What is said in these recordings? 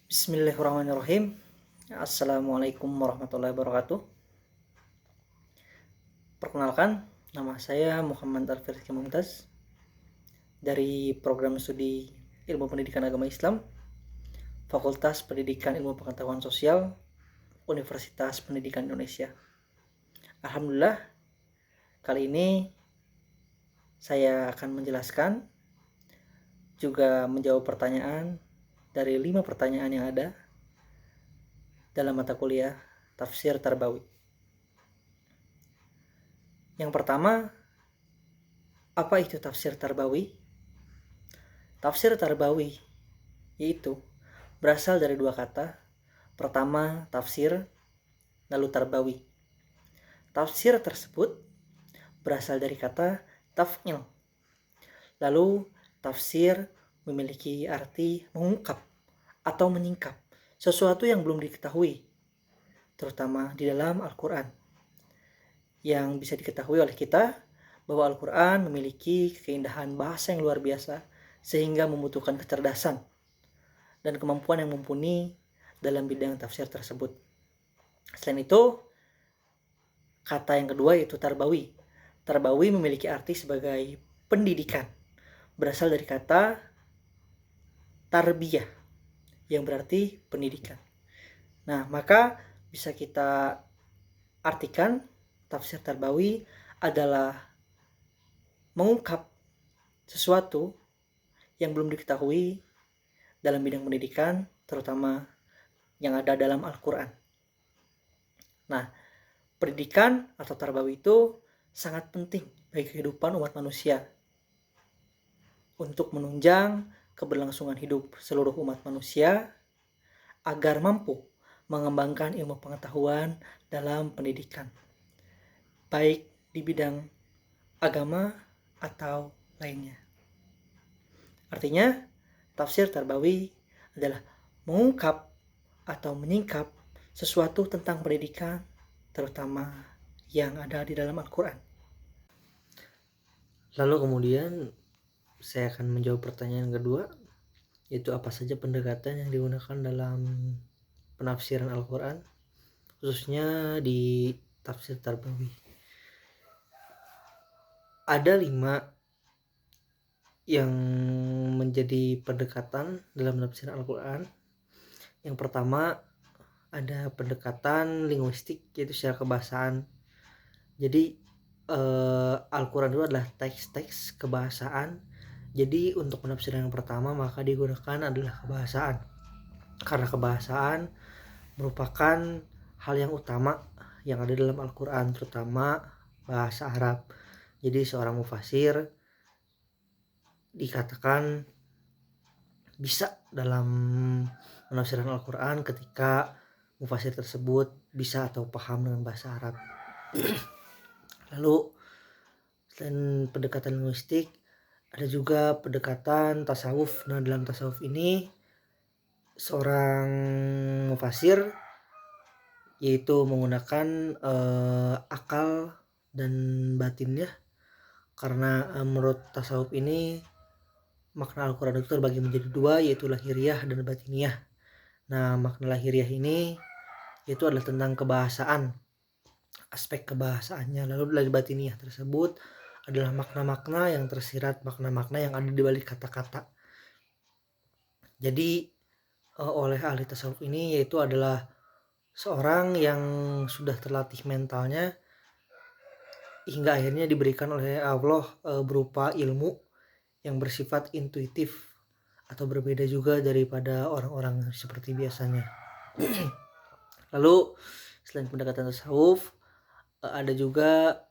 Bismillahirrahmanirrahim. Assalamualaikum warahmatullahi wabarakatuh. Perkenalkan, nama saya Muhammad Alfirizky Mumtaz dari Program Studi Ilmu Pendidikan Agama Islam, Fakultas Pendidikan Ilmu Pengetahuan Sosial, Universitas Pendidikan Indonesia. Alhamdulillah, kali ini saya akan menjelaskan juga menjawab pertanyaan dari 5 pertanyaan yang ada dalam mata kuliah Tafsir Tarbawi. Yang pertama, apa itu Tafsir Tarbawi? Tafsir Tarbawi yaitu berasal dari dua kata. Pertama, tafsir, lalu tarbawi. Tafsir tersebut berasal dari kata taf'il. Lalu tafsir memiliki arti mengungkap atau menyingkap sesuatu yang belum diketahui, terutama di dalam Al-Quran. Yang bisa diketahui oleh kita bahwa Al-Quran memiliki keindahan bahasa yang luar biasa sehingga membutuhkan kecerdasan dan kemampuan yang mumpuni dalam bidang tafsir tersebut. Selain itu, kata yang kedua yaitu tarbawi. Tarbawi memiliki arti sebagai pendidikan. Berasal dari kata tarbiyah yang berarti pendidikan. Nah, maka bisa kita artikan tafsir tarbawi adalah mengungkap sesuatu yang belum diketahui dalam bidang pendidikan, terutama yang ada dalam Al-Quran. Nah, pendidikan atau tarbawi itu sangat penting bagi kehidupan umat manusia untuk menunjang keberlangsungan hidup seluruh umat manusia agar mampu mengembangkan ilmu pengetahuan dalam pendidikan, baik di bidang agama atau lainnya. Artinya, tafsir tarbawi adalah mengungkap atau menyingkap sesuatu tentang pendidikan, terutama yang ada di dalam Al-Quran. Lalu kemudian saya akan menjawab pertanyaan kedua, yaitu apa saja pendekatan yang digunakan dalam penafsiran Al-Quran, khususnya di tafsir tarbawi. Ada 5 yang menjadi pendekatan dalam penafsiran Al-Quran. Yang pertama, ada pendekatan linguistik, yaitu secara kebahasaan. Jadi Al-Quran itu adalah teks-teks kebahasaan. Jadi untuk penafsiran yang pertama maka digunakan adalah kebahasaan, karena kebahasaan merupakan hal yang utama yang ada dalam Al-Quran, terutama bahasa Arab. Jadi seorang mufasir dikatakan bisa dalam penafsiran Al-Quran ketika mufasir tersebut bisa atau paham dengan bahasa Arab. Lalu selain pendekatan linguistik, ada juga pendekatan tasawuf. Nah, dalam tasawuf ini seorang mufasir yaitu menggunakan akal dan batinnya, karena menurut tasawuf ini makna Al-Quran itu terbagi menjadi 2, yaitu lahiriah dan batiniah. Nah, makna lahiriah ini itu adalah tentang kebahasaan, aspek kebahasaannya. Lalu dari batiniah tersebut adalah makna-makna yang tersirat, makna-makna yang ada di balik kata-kata. Jadi oleh ahli tasawuf ini yaitu adalah seorang yang sudah terlatih mentalnya hingga akhirnya diberikan oleh Allah berupa ilmu yang bersifat intuitif atau berbeda juga daripada orang-orang seperti biasanya. Lalu selain pendekatan tasawuf, ada juga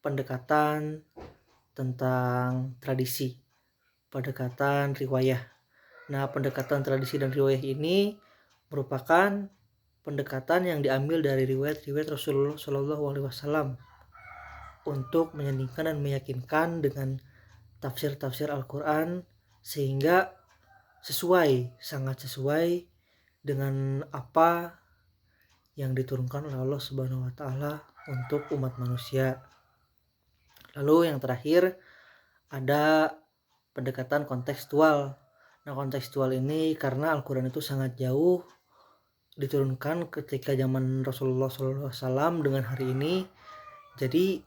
pendekatan tentang tradisi, pendekatan riwayah. Nah, pendekatan tradisi dan riwayah ini merupakan pendekatan yang diambil dari riwayat-riwayat Rasulullah SAW untuk menyandingkan dan meyakinkan dengan tafsir-tafsir Al-Quran, sehingga sangat sesuai dengan apa yang diturunkan oleh Allah Subhanahu wa Ta'ala untuk umat manusia. Lalu yang terakhir ada pendekatan kontekstual. Nah, kontekstual ini karena Al-Quran itu sangat jauh diturunkan ketika zaman Rasulullah SAW dengan hari ini. Jadi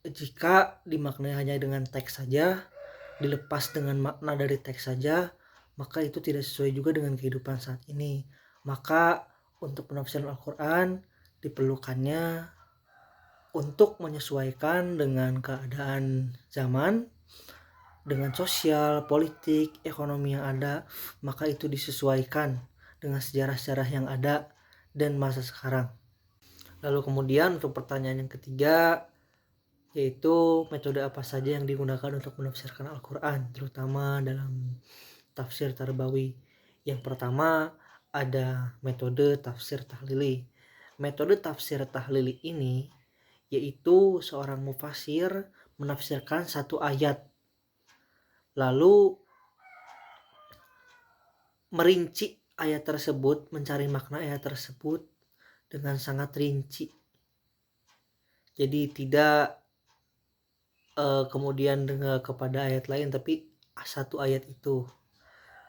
jika dimaknai hanya dengan teks saja, dilepas dengan makna dari teks saja, maka itu tidak sesuai juga dengan kehidupan saat ini. Maka untuk penafsiran Al-Quran diperlukannya untuk menyesuaikan dengan keadaan zaman, dengan sosial, politik, ekonomi yang ada, maka itu disesuaikan dengan sejarah-sejarah yang ada dan masa sekarang. Lalu kemudian untuk pertanyaan yang ketiga, yaitu metode apa saja yang digunakan untuk menafsirkan Al-Quran, terutama dalam tafsir Tarbawi. Yang pertama ada metode tafsir tahlili. Metode tafsir tahlili ini yaitu seorang mufasir menafsirkan satu ayat, lalu merinci ayat tersebut, mencari makna ayat tersebut dengan sangat rinci. Jadi tidak kemudian dengan kepada ayat lain, tapi satu ayat itu.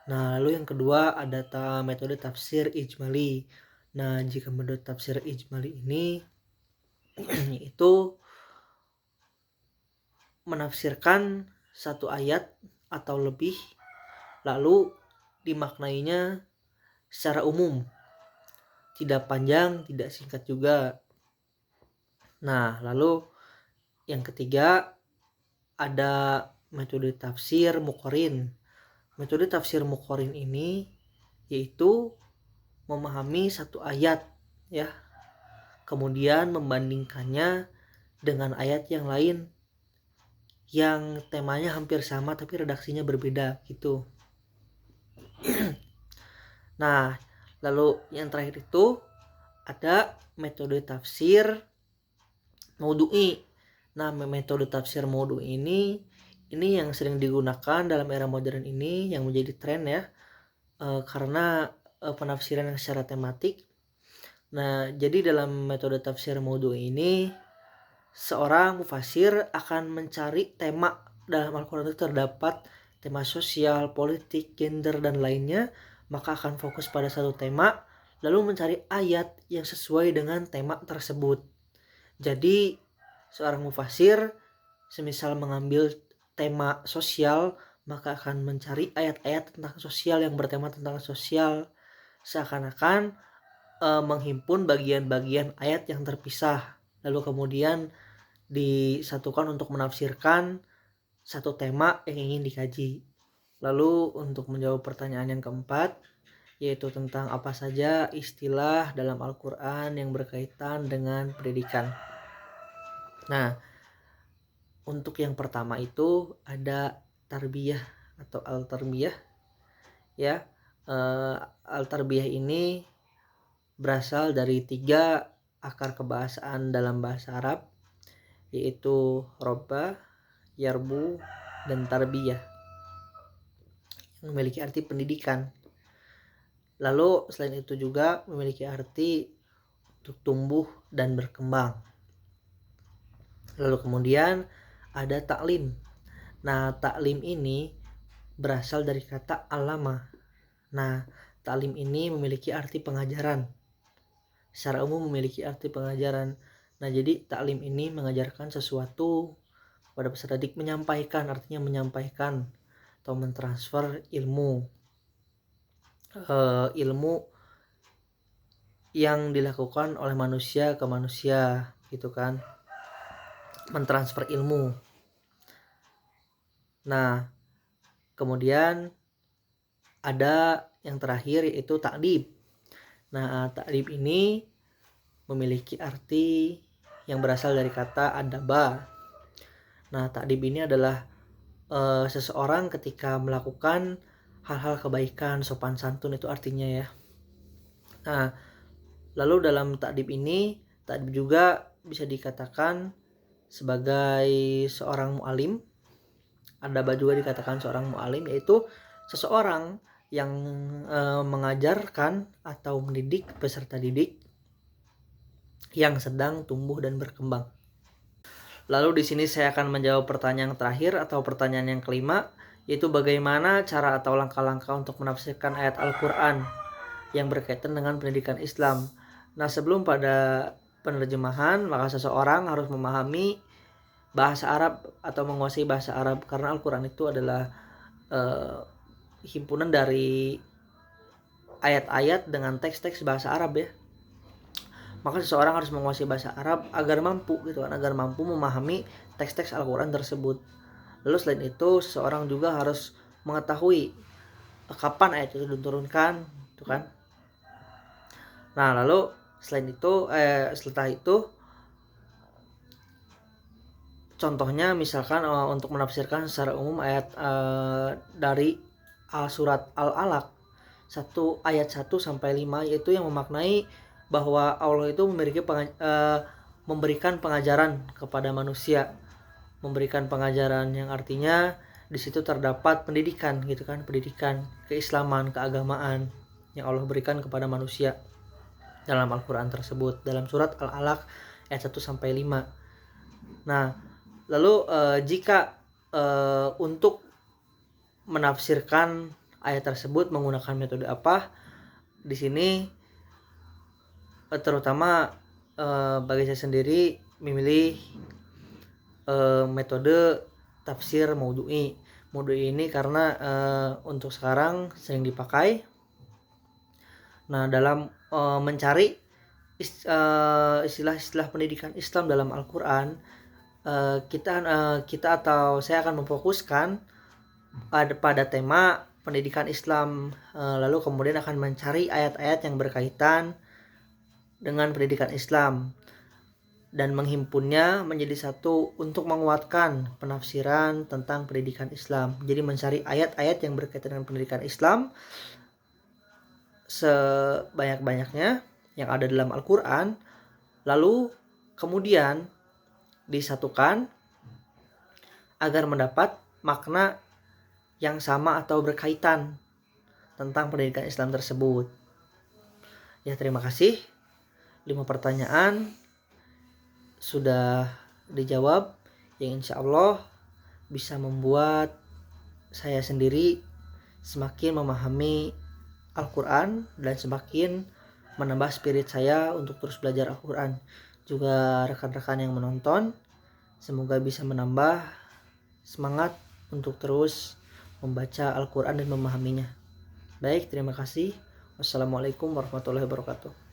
Nah, lalu yang kedua ada metode tafsir ijmali. Nah, jika metode tafsir ijmali ini itu menafsirkan satu ayat atau lebih, lalu dimaknainya secara umum, tidak panjang, tidak singkat juga. Nah, lalu yang ketiga ada metode tafsir muqarin. Metode tafsir muqarin ini yaitu memahami satu ayat ya, kemudian membandingkannya dengan ayat yang lain yang temanya hampir sama tapi redaksinya berbeda gitu. Nah, lalu yang terakhir itu ada metode tafsir maudhu'i. Nah, metode tafsir maudhu'i ini yang sering digunakan dalam era modern ini, yang menjadi tren ya, karena penafsiran yang secara tematik. Nah, jadi dalam metode tafsir maudhu'i ini seorang mufasir akan mencari tema. Dalam Al-Quran itu terdapat tema sosial, politik, gender, dan lainnya, maka akan fokus pada satu tema, lalu mencari ayat yang sesuai dengan tema tersebut. Jadi seorang mufasir semisal mengambil tema sosial, maka akan mencari ayat-ayat tentang sosial yang bertema tentang sosial, seakan-akan menghimpun bagian-bagian ayat yang terpisah, lalu kemudian disatukan untuk menafsirkan satu tema yang ingin dikaji. Lalu untuk menjawab pertanyaan yang keempat, yaitu tentang apa saja istilah dalam Al-Quran yang berkaitan dengan pendidikan. Nah, untuk yang pertama itu ada tarbiyah atau al-tarbiyah ya. Al-tarbiyah ini berasal dari 3 akar kebahasaan dalam bahasa Arab, yaitu robba, yarbu, dan tarbiyah, yang memiliki arti pendidikan. Lalu selain itu juga memiliki arti untuk tumbuh dan berkembang. Lalu kemudian ada taklim. Nah, taklim ini berasal dari kata alama. Nah, taklim ini memiliki arti pengajaran. Secara umum memiliki arti pengajaran. Nah, jadi taklim ini mengajarkan sesuatu pada peserta didik, menyampaikan, artinya menyampaikan atau mentransfer ilmu. Ilmu yang dilakukan oleh manusia ke manusia gitu kan, mentransfer ilmu. Nah, kemudian ada yang terakhir yaitu ta'dib. Nah, ta'dib ini memiliki arti yang berasal dari kata adaba. Nah, ta'dib ini adalah seseorang ketika melakukan hal-hal kebaikan, sopan santun itu artinya ya. Nah, lalu dalam ta'dib ini, ta'dib juga bisa dikatakan sebagai seorang mu'alim. Adaba juga dikatakan seorang mu'alim, yaitu seseorang yang mengajarkan atau mendidik peserta didik yang sedang tumbuh dan berkembang. Lalu di sini saya akan menjawab pertanyaan terakhir atau pertanyaan yang kelima, yaitu bagaimana cara atau langkah-langkah untuk menafsirkan ayat Al-Quran yang berkaitan dengan pendidikan Islam. Nah, sebelum pada penerjemahan, maka seseorang harus memahami bahasa Arab atau menguasai bahasa Arab, karena Al-Quran itu adalah himpunan dari ayat-ayat dengan teks-teks bahasa Arab ya. Maka seseorang harus menguasai bahasa Arab agar mampu memahami teks-teks Al-Quran tersebut. Lalu selain itu, seseorang juga harus mengetahui kapan ayat itu diturunkan, gitu kan. Nah, lalu setelah itu contohnya misalkan untuk menafsirkan secara umum ayat dari surat Al-Alaq 1 ayat 1 sampai 5, yaitu yang memaknai bahwa Allah itu memberikan pengajaran kepada manusia, memberikan pengajaran yang artinya di situ terdapat pendidikan gitu kan, pendidikan keislaman, keagamaan yang Allah berikan kepada manusia dalam Al-Quran tersebut, dalam surat Al-Alaq ayat 1 sampai 5. Nah, lalu jika untuk menafsirkan ayat tersebut menggunakan metode apa? Di sini terutama bagi saya sendiri memilih metode tafsir maudhu'i. Maudhu'i ini karena untuk sekarang sering dipakai. Nah, dalam mencari istilah-istilah pendidikan Islam dalam Al-Quran, kita atau saya akan memfokuskan pada tema pendidikan Islam, lalu kemudian akan mencari ayat-ayat yang berkaitan dengan pendidikan Islam dan menghimpunnya menjadi satu untuk menguatkan penafsiran tentang pendidikan Islam. Jadi mencari ayat-ayat yang berkaitan dengan pendidikan Islam sebanyak-banyaknya yang ada dalam Al-Quran, lalu kemudian disatukan agar mendapat makna yang sama atau berkaitan tentang pendidikan Islam tersebut. Ya, terima kasih. 5 pertanyaan sudah dijawab, yang insya Allah bisa membuat saya sendiri semakin memahami Al-Quran dan semakin menambah spirit saya untuk terus belajar Al-Quran. Juga rekan-rekan yang menonton, semoga bisa menambah semangat untuk terus membaca Al-Quran dan memahaminya. Baik, terima kasih. Wassalamualaikum warahmatullahi wabarakatuh.